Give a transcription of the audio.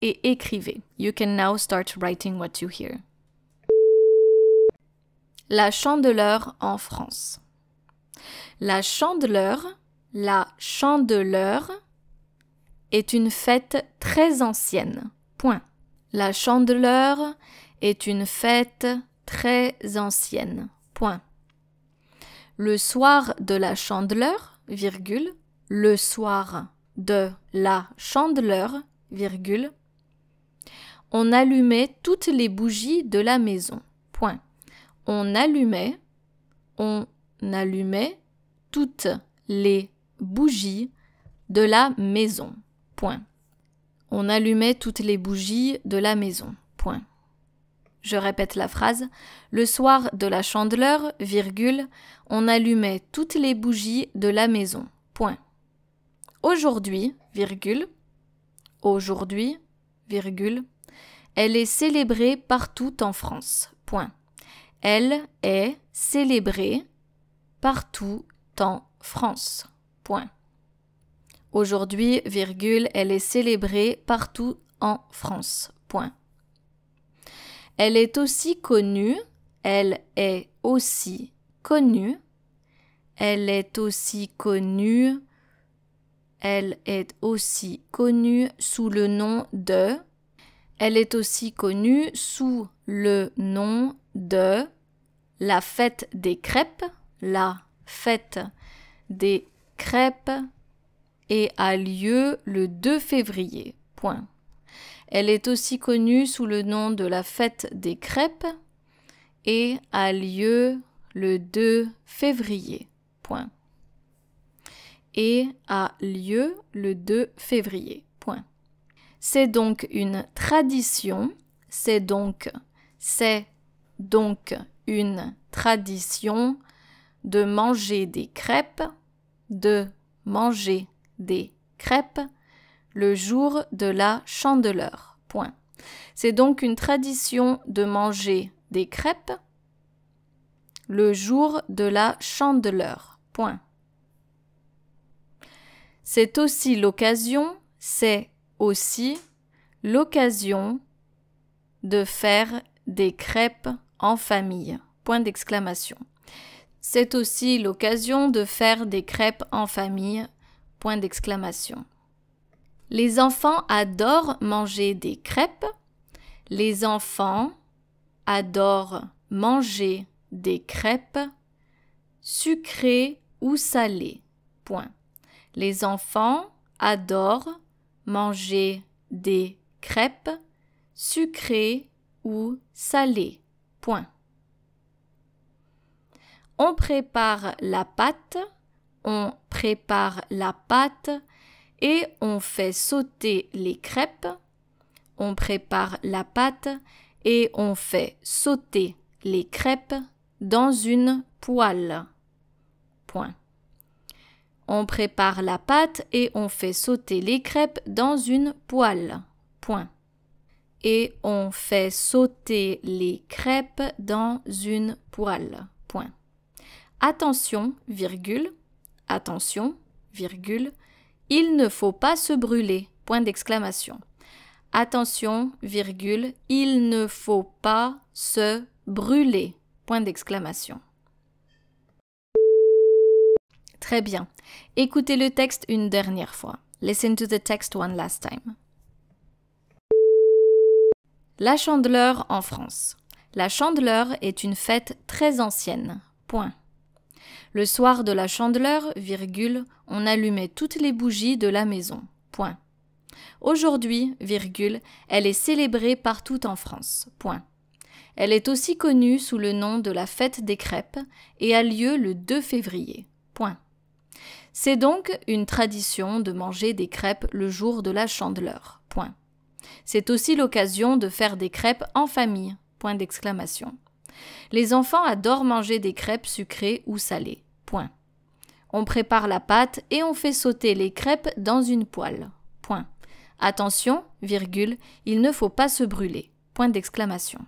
et écrivez. You can now start writing what you hear. La Chandeleur en France. La Chandeleur est une fête très ancienne. Point. La Chandeleur est une fête très ancienne. Point. Le soir de la Chandeleur, virgule, le soir de la Chandeleur, virgule, on allumait toutes les bougies de la maison. Point. On allumait toutes les bougies de la maison. Point. On allumait toutes les bougies de la maison. Point. Je répète la phrase. Le soir de la Chandeleur, virgule, on allumait toutes les bougies de la maison. Point. Aujourd'hui, virgule, elle est célébrée partout en France. Point. Elle est célébrée partout en France. Point. Aujourd'hui, virgule, elle est célébrée partout en France. Point. Elle est aussi connue sous le nom de la fête des crêpes, et a lieu le 2 février. Point. Elle est aussi connue sous le nom de la fête des crêpes et a lieu le 2 février. Point. Et a lieu le 2 février. Point. C'est donc une tradition, une tradition de manger des crêpes, le jour de la Chandeleur. Point. C'est donc une tradition de manger des crêpes le jour de la Chandeleur. Point. C'est aussi l'occasion de faire des crêpes en famille. Point d'exclamation. C'est aussi l'occasion de faire des crêpes en famille. Point d'exclamation. Les enfants adorent manger des crêpes. Les enfants adorent manger des crêpes sucrées ou salées. Point. Les enfants adorent manger des crêpes sucrées ou salées. Point. On prépare la pâte et on fait sauter les crêpes. On prépare la pâte et on fait sauter les crêpes dans une poêle. Point. On prépare la pâte et on fait sauter les crêpes dans une poêle. Point. Et on fait sauter les crêpes dans une poêle. Point. Attention, virgule, il ne faut pas se brûler. Point d'exclamation. Attention, virgule, il ne faut pas se brûler. Point d'exclamation. Très bien. Écoutez le texte une dernière fois. Listen to the text one last time. La Chandeleur en France. La Chandeleur est une fête très ancienne. Point. Le soir de la Chandeleur, virgule, on allumait toutes les bougies de la maison. Point. Aujourd'hui, virgule, elle est célébrée partout en France. Point. Elle est aussi connue sous le nom de la fête des crêpes et a lieu le 2 février. Point. C'est donc une tradition de manger des crêpes le jour de la Chandeleur. Point. C'est aussi l'occasion de faire des crêpes en famille. Point d'exclamation. Les enfants adorent manger des crêpes sucrées ou salées. Point. On prépare la pâte et on fait sauter les crêpes dans une poêle. Point. Attention, virgule, il ne faut pas se brûler. Point d'exclamation.